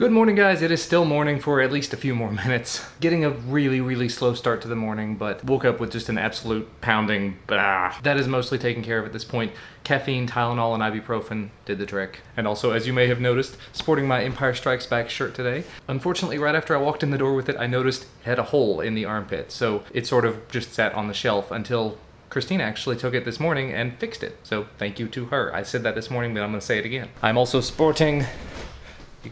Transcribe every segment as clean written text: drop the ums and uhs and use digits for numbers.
Good morning, guys. It is still morning for at least a few more minutes. Getting a really slow start to the morning, but woke up with just an absolute pounding. That is mostly taken care of at this point. Caffeine, Tylenol, and ibuprofen did the trick. And also, as you may have noticed, sporting my Empire Strikes Back shirt today. Unfortunately, right after I walked in the door with it, I noticed it had a hole in the armpit. So it sort of just sat on the shelf until Christina actually took it this morning and fixed it. So thank you to her. I said that this morning, but I'm gonna say it again. I'm also sporting,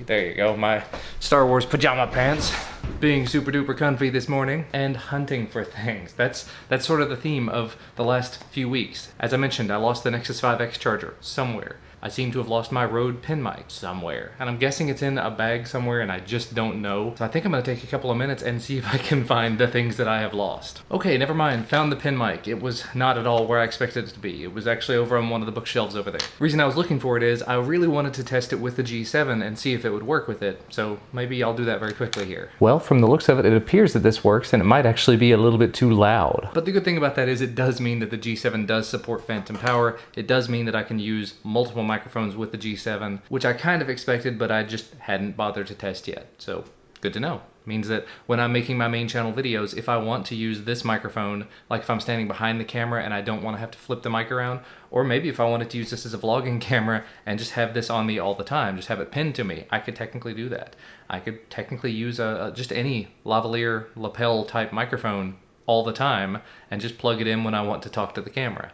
there you go, my Star Wars pajama pants. Being super duper comfy this morning and hunting for things. That's sort of the theme of the last few weeks. As I mentioned, I lost the Nexus 5X charger somewhere. I seem to have lost my Rode pen mic somewhere. And I'm guessing it's in a bag somewhere and I just don't know. So I think I'm gonna take a couple of minutes and see if I can find the things that I have lost. Okay, never mind, found the pen mic. It was not at all where I expected it to be. It was actually over on one of the bookshelves over there. The reason I was looking for it is I really wanted to test it with the G7 and see if it would work with it. So maybe I'll do that very quickly here. Well, from the looks of it, it appears that this works and it might actually be a little bit too loud. But the good thing about that is it does mean that the G7 does support phantom power. It does mean that I can use multiple microphones with the G7, which I kind of expected, but I just hadn't bothered to test yet. So good to know. Means that when I'm making my main channel videos, if I want to use this microphone, like if I'm standing behind the camera and I don't want to have to flip the mic around, or maybe if I wanted to use this as a vlogging camera and just have this on me all the time, just have it pinned to me, I could technically do that. I could technically use just any lavalier lapel type microphone all the time and just plug it in when I want to talk to the camera.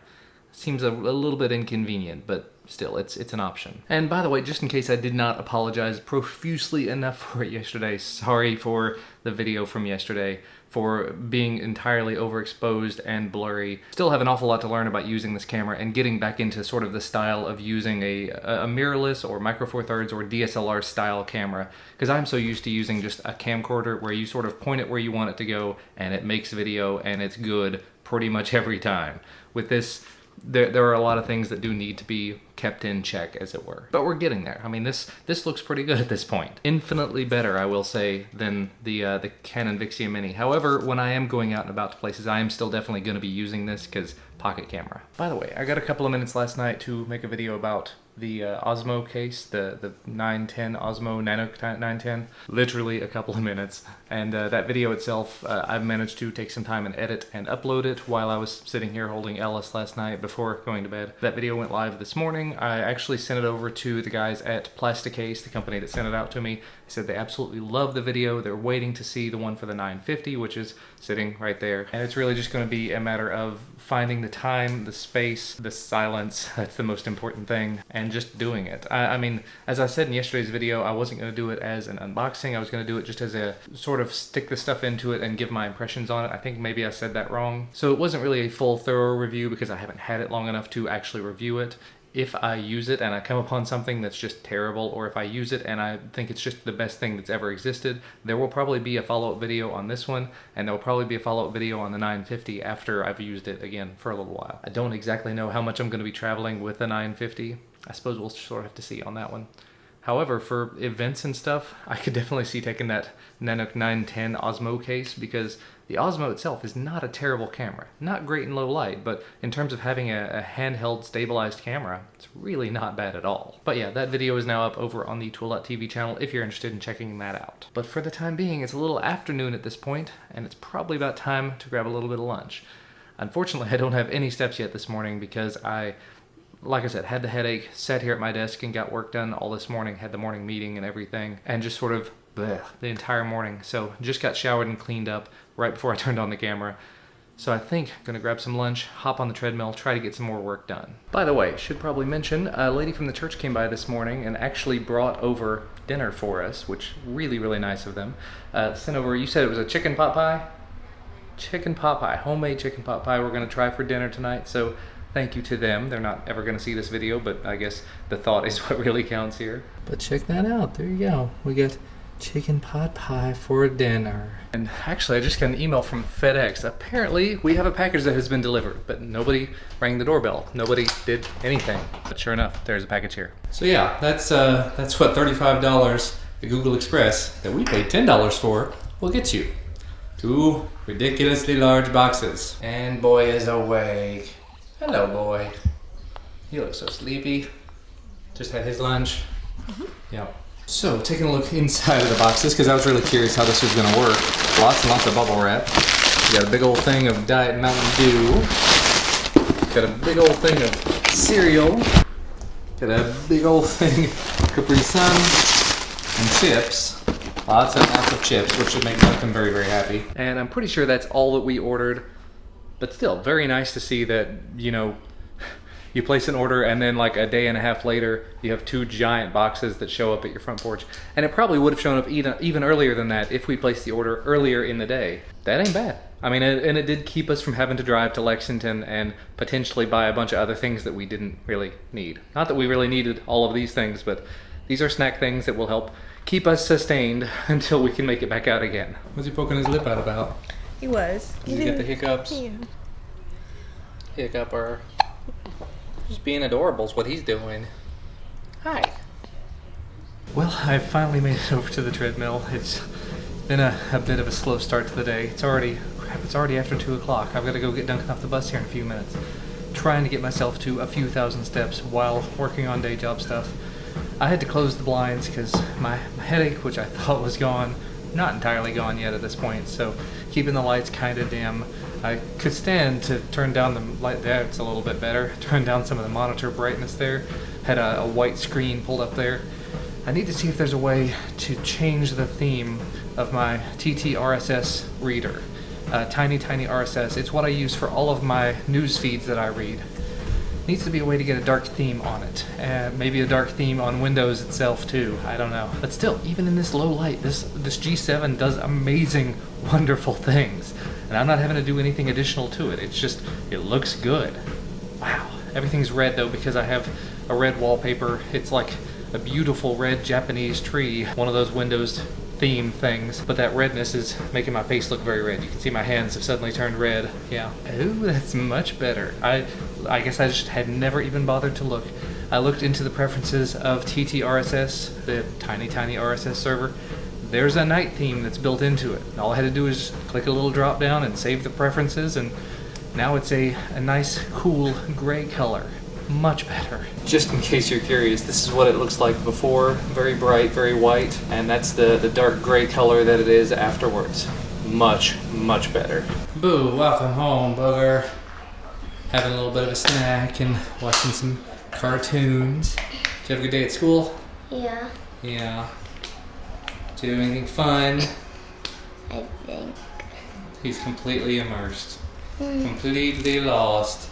Seems a little bit inconvenient, but still, it's an option. And by the way, just in case I did not apologize profusely enough for it yesterday, sorry for the video from yesterday, for being entirely overexposed and blurry. Still have an awful lot to learn about using this camera and getting back into sort of the style of using a mirrorless or Micro Four Thirds or DSLR style camera, because I'm so used to using just a camcorder where you sort of point it where you want it to go and it makes video and it's good pretty much every time. With this, there are a lot of things that do need to be kept in check, as it were. But we're getting there. I mean, this looks pretty good at this point. Infinitely better, I will say, than the Canon Vixia Mini. However, when I am going out and about to places, I am still definitely going to be using this because pocket camera. By the way, I got a couple of minutes last night to make a video about the Osmo case, the 910 Osmo Nano 910. Literally a couple of minutes. And that video itself, I've managed to take some time and edit and upload it while I was sitting here holding Ellis last night before going to bed. That video went live this morning. I actually sent it over to the guys at Plasticase, the company that sent it out to me. They said they absolutely love the video. They're waiting to see the one for the 950, which is sitting right there. And it's really just going to be a matter of finding the time, the space, the silence. That's the most important thing. And just doing it. I mean, as I said in yesterday's video, I wasn't going to do it as an unboxing. I was going to do it just as a sort of stick the stuff into it and give my impressions on it. I think maybe I said that wrong. So it wasn't really a full thorough review because I haven't had it long enough to actually review it. If I use it and I come upon something that's just terrible, or if I use it and I think it's just the best thing that's ever existed, there will probably be a follow-up video on this one, and there will probably be a follow-up video on the 950 after I've used it again for a little while. I don't exactly know how much I'm going to be traveling with the 950. I suppose we'll sort of have to see on that one. However, for events and stuff, I could definitely see taking that Nano 910 Osmo case, because the Osmo itself is not a terrible camera. Not great in low light, but in terms of having a handheld stabilized camera, it's really not bad at all. But yeah, that video is now up over on the Tool.tv channel if you're interested in checking that out. But for the time being, it's a little afternoon at this point, and it's probably about time to grab a little bit of lunch. Unfortunately, I don't have any steps yet this morning because like I said, had the headache, sat here at my desk and got work done all this morning, had the morning meeting and everything, and just sort of bleh, the entire morning. So just got showered and cleaned up right before I turned on the camera. So I think I'm gonna grab some lunch, hop on the treadmill, try to get some more work done. By the way, should probably mention, a lady from the church came by this morning and actually brought over dinner for us, which really nice of them. Sent over, you said it was a chicken pot pie? Chicken pot pie, homemade chicken pot pie we're gonna try for dinner tonight. So thank you to them. They're not ever going to see this video, but I guess the thought is what really counts here. But check that out. There you go. We got chicken pot pie for dinner. And actually, I just got an email from FedEx. Apparently, we have a package that has been delivered, but nobody rang the doorbell. Nobody did anything. But sure enough, there's a package here. So yeah, that's what $35 at Google Express that we paid $10 for will get you. 2 ridiculously large boxes. And boy is awake. Hello, boy. He looks so sleepy. Just had his lunch. Yeah. So, taking a look inside of the boxes, because I was really curious how this was going to work. Lots and lots of bubble wrap. You got a big old thing of Diet Mountain Dew. Got a big old thing of cereal. Got a big old thing of Capri Sun and chips. Lots and lots of chips, which would make Duncan very, very happy. And I'm pretty sure that's all that we ordered. But still, very nice to see that, you know, you place an order and then like a day and a half later, you have 2 giant boxes that show up at your front porch. And it probably would have shown up even earlier than that if we placed the order earlier in the day. That ain't bad. I mean, and it did keep us from having to drive to Lexington and potentially buy a bunch of other things that we didn't really need. Not that we really needed all of these things, but these are snack things that will help keep us sustained until we can make it back out again. What's he poking his lip out about? He was. Did you get the hiccups? Yeah. Hiccuper. Just being adorable is what he's doing. Hi. Well, I finally made it over to the treadmill. It's been a bit of a slow start to the day. It's already after 2 o'clock. I've got to go get Duncan off the bus here in a few minutes. Trying to get myself to a few thousand steps while working on day job stuff. I had to close the blinds because my headache, which I thought was gone, not entirely gone yet at this point, so keeping the lights kind of dim. I could stand to turn down the light there, it's a little bit better. Turn down some of the monitor brightness there. Had a white screen pulled up there. I need to see if there's a way to change the theme of my tt-rss reader. Tiny RSS. It's what I use for all of my news feeds that I read. Needs to be a way to get a dark theme on it. Maybe a dark theme on Windows itself too. I don't know. But still, even in this low light, this G7 does amazing, wonderful things. And I'm not having to do anything additional to it. It's just, it looks good. Wow. Everything's red though because I have a red wallpaper. It's like a beautiful red Japanese tree. One of those Windows theme things. But that redness is making my face look very red. You can see my hands have suddenly turned red. Yeah. Ooh, that's much better. I guess I just had never even bothered to look. I looked into the preferences of tt-rss, the tiny RSS server. There's a night theme that's built into it. All I had to do is click a little drop down and save the preferences, and now it's a nice, cool gray color. Much better. Just in case you're curious, this is what it looks like before. Very bright, very white, and that's the dark gray color that it is afterwards. Much better. Boo, welcome home, booger. Having a little bit of a snack and watching some cartoons. Did you have a good day at school? Yeah, Yeah. Did you do anything fun? I think. He's completely immersed. Completely lost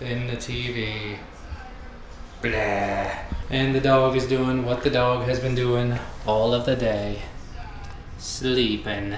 in the TV. Blah. And the dog is doing what the dog has been doing all of the day. Sleeping.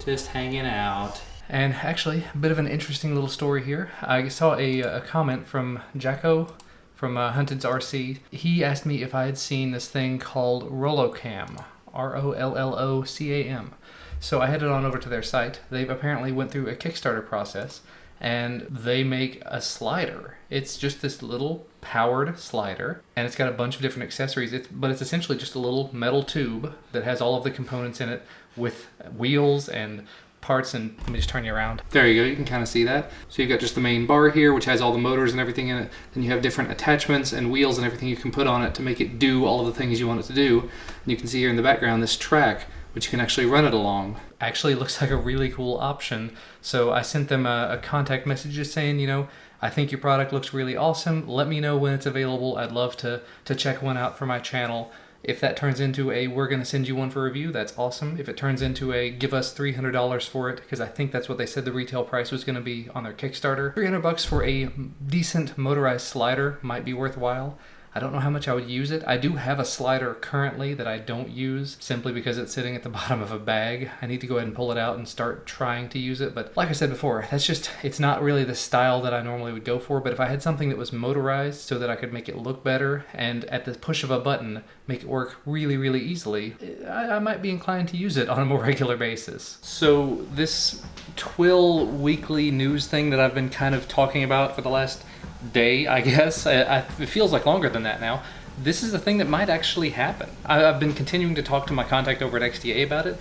Just hanging out. And actually, a bit of an interesting little story here. I saw a comment from Jacko from Hunted's RC. He asked me if I had seen this thing called Rollocam. ROLLOCAM. So I headed on over to their site. They've apparently went through a Kickstarter process and they make a slider. It's just this little powered slider and it's got a bunch of different accessories, but it's essentially just a little metal tube that has all of the components in it with wheels and parts. And let me just turn you around. There you go, you can kind of see that. So you've got just the main bar here, which has all the motors and everything in it. Then you have different attachments and wheels and everything you can put on it to make it do all of the things you want it to do. And you can see here in the background this track, which you can actually run it along. Actually looks like a really cool option. So I sent them a contact message just saying, you know, I think your product looks really awesome. Let me know when it's available. I'd love to check one out for my channel. If that turns into a we're going to send you one for review, that's awesome. If it turns into a give us $300 for it, because I think that's what they said the retail price was going to be on their Kickstarter, $300 for a decent motorized slider might be worthwhile. I don't know how much I would use it. I do have a slider currently that I don't use simply because it's sitting at the bottom of a bag. I need to go ahead and pull it out and start trying to use it. But like I said before, it's not really the style that I normally would go for. But if I had something that was motorized so that I could make it look better and at the push of a button make it work really easily, I might be inclined to use it on a more regular basis. So this Twill weekly news thing that I've been kind of talking about for the last day, I guess. It feels like longer than that now. This is a thing that might actually happen. I've been continuing to talk to my contact over at XDA about it.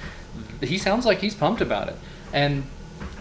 He sounds like he's pumped about it. And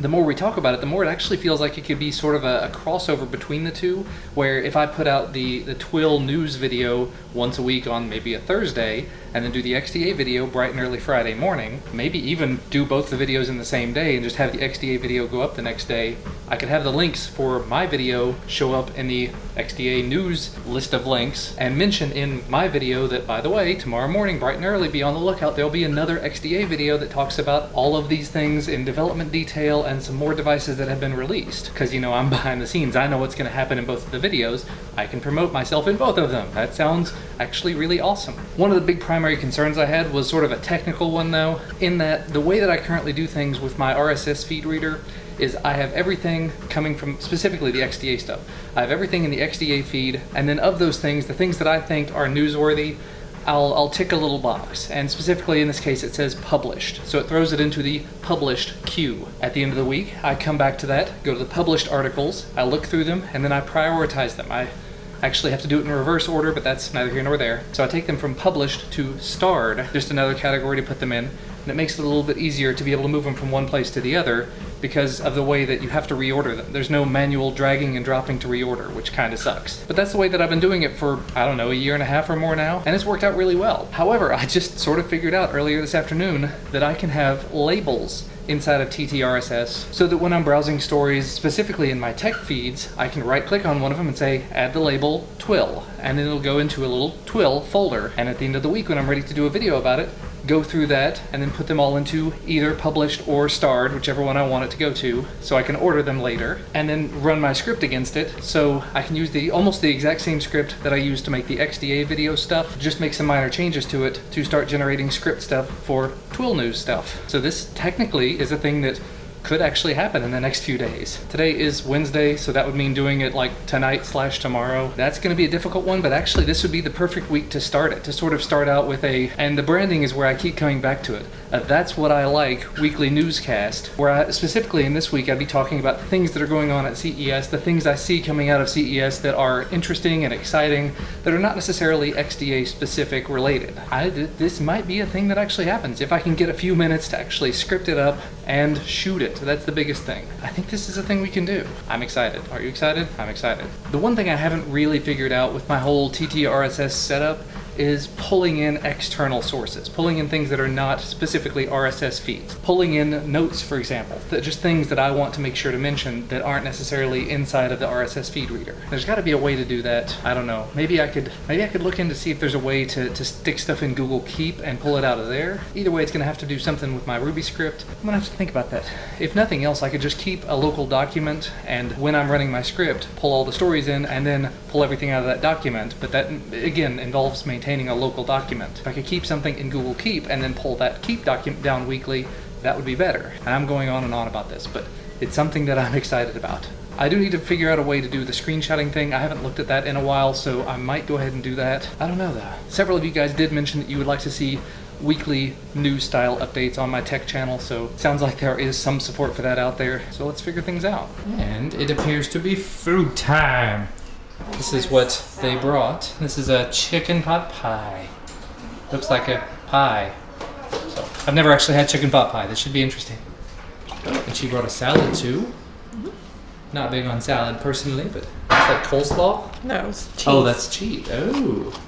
the more we talk about it, the more it actually feels like it could be sort of a crossover between the two, where if I put out the Twill news video once a week on maybe a Thursday, and then do the XDA video bright and early Friday morning, maybe even do both the videos in the same day and just have the XDA video go up the next day, I could have the links for my video show up in the XDA news list of links and mention in my video that, by the way, tomorrow morning, bright and early, be on the lookout, there'll be another XDA video that talks about all of these things in development detail and some more devices that have been released. Because, you know, I'm behind the scenes, I know what's going to happen in both of the videos, I can promote myself in both of them. That sounds actually really awesome. One of the big primary concerns I had was sort of a technical one though, in that the way that I currently do things with my RSS feed reader is I have everything coming from specifically the XDA stuff. I have everything in the XDA feed, and then of those things, the things that I think are newsworthy, I'll tick a little box, and specifically in this case it says published, so it throws it into the published queue. At the end of the week, I come back to that, go to the published articles, I look through them, and then I prioritize them. I actually have to do it in reverse order, but that's neither here nor there. So I take them from published to starred, just another category to put them in, and it makes it a little bit easier to be able to move them from one place to the other because of the way that you have to reorder them. There's no manual dragging and dropping to reorder, which kind of sucks. But that's the way that I've been doing it for, I don't know, a year and a half or more now, and it's worked out really well. However, I just sort of figured out earlier this afternoon that I can have labels inside of tt-rss so that when I'm browsing stories, specifically in my tech feeds, I can right click on one of them and say, add the label Twill, and then it'll go into a little Twill folder. And at the end of the week, when I'm ready to do a video about it, go through that and then put them all into either published or starred, whichever one I want it to go to, so I can order them later, and then run my script against it, so I can use almost the exact same script that I used to make the XDA video stuff, just make some minor changes to it to start generating script stuff for Twill News stuff. So this technically is a thing that could actually happen in the next few days. Today is Wednesday, so that would mean doing it like tonight/tomorrow. That's going to be a difficult one, but actually this would be the perfect week to start it, to sort of start out with and the branding is where I keep coming back to it. That's what I like, weekly newscast, where specifically in this week I'd be talking about the things that are going on at CES, the things I see coming out of CES that are interesting and exciting, that are not necessarily XDA specific related. This might be a thing that actually happens if I can get a few minutes to actually script it up and shoot it. That's the biggest thing. I think this is a thing we can do. I'm excited. Are you excited? I'm excited. The one thing I haven't really figured out with my whole tt-rss setup is pulling in external sources, pulling in things that are not specifically RSS feeds, pulling in notes, for example, just things that I want to make sure to mention that aren't necessarily inside of the RSS feed reader. There's got to be a way to do that. I don't know. Maybe I could look in to see if there's a way to stick stuff in Google Keep and pull it out of there. Either way, it's going to have to do something with my Ruby script. I'm going to have to think about that. If nothing else, I could just keep a local document, and when I'm running my script, pull all the stories in and then pull everything out of that document. But that, again, involves maintaining a local document. If I could keep something in Google Keep and then pull that Keep document down weekly, that would be better. And I'm going on and on about this, but it's something that I'm excited about. I do need to figure out a way to do the screenshotting thing. I haven't looked at that in a while, so I might go ahead and do that. I don't know though. Several of you guys did mention that you would like to see weekly news style updates on my tech channel, so it sounds like there is some support for that out there. So let's figure things out. And it appears to be food time. This is what they brought. This is a chicken pot pie. Looks like a pie. So I've never actually had chicken pot pie. This should be interesting. And she brought a salad too. Not big on salad personally, but is that coleslaw? No, it's cheese. Oh, that's cheese. Oh,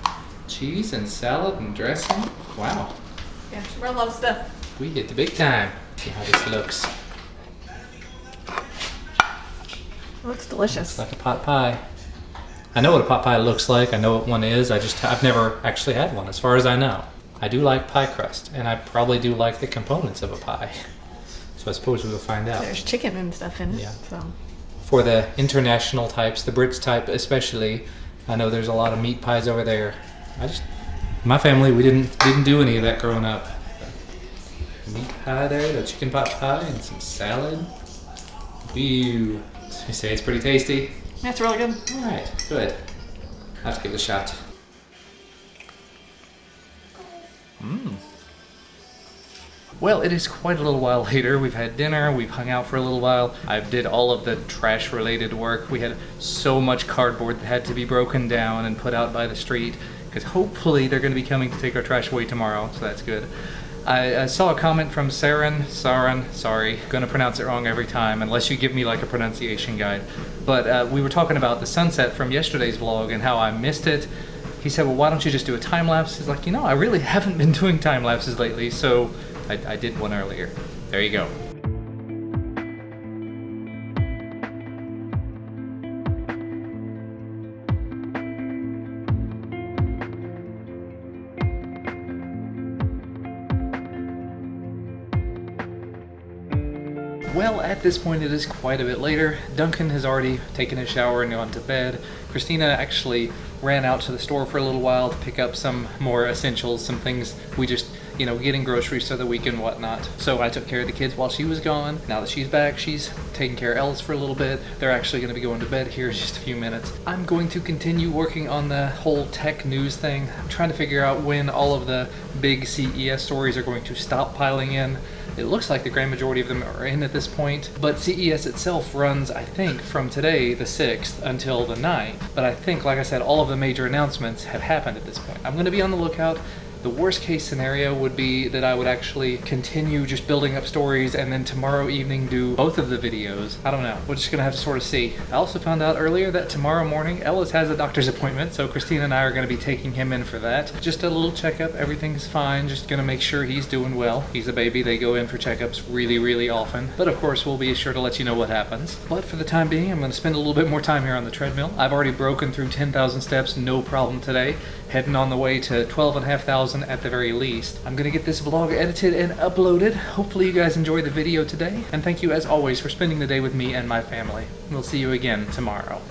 cheese and salad and dressing. Wow. Yeah, she brought a lot of stuff. We hit the big time. See how this looks. It looks delicious. Looks like a pot pie. I know what a pot pie looks like. I know what one is. I've never actually had one, as far as I know. I do like pie crust, and I probably do like the components of a pie. So I suppose we will find out. There's chicken and stuff in it. Yeah. So. For the international types, the Brits type especially, I know there's a lot of meat pies over there. My family, we didn't do any of that growing up. Meat pie there, the chicken pot pie, and some salad. Ew. You say it's pretty tasty? That's really good. Alright, good. I'll have to give it a shot. Well, it is quite a little while later. We've had dinner, we've hung out for a little while. I did all of the trash related work. We had so much cardboard that had to be broken down and put out by the street, because hopefully they're going to be coming to take our trash away tomorrow, so that's good. I saw a comment from Saran, sorry, gonna pronounce it wrong every time unless you give me like a pronunciation guide. But we were talking about the sunset from yesterday's vlog and how I missed it. He said, well, why don't you just do a time lapse? He's like, I really haven't been doing time lapses lately, so I did one earlier. There you go. Well, at this point it is quite a bit later. Duncan has already taken his shower and gone to bed. Christina actually ran out to the store for a little while to pick up some more essentials, some things we just, getting groceries for the week and whatnot. So I took care of the kids while she was gone. Now that she's back, she's taking care of Ellis for a little bit. They're actually going to be going to bed here in just a few minutes. I'm going to continue working on the whole tech news thing. I'm trying to figure out when all of the big CES stories are going to stop piling in. It looks like the grand majority of them are in at this point, but CES itself runs, I think, from today, the 6th, until the 9th. But I think, like I said, all of the major announcements have happened at this point. I'm going to be on the lookout. The worst case scenario would be that I would actually continue just building up stories and then tomorrow evening do both of the videos. I don't know. We're just gonna have to sort of see. I also found out earlier that tomorrow morning Ellis has a doctor's appointment, so Christina and I are gonna be taking him in for that. Just a little checkup, everything's fine, just gonna make sure he's doing well. He's a baby, they go in for checkups really, really often. But of course, we'll be sure to let you know what happens. But for the time being, I'm gonna spend a little bit more time here on the treadmill. I've already broken through 10,000 steps, no problem today. Heading on the way to 12,500 at the very least. I'm gonna get this vlog edited and uploaded. Hopefully you guys enjoyed the video today, and thank you as always for spending the day with me and my family. We'll see you again tomorrow.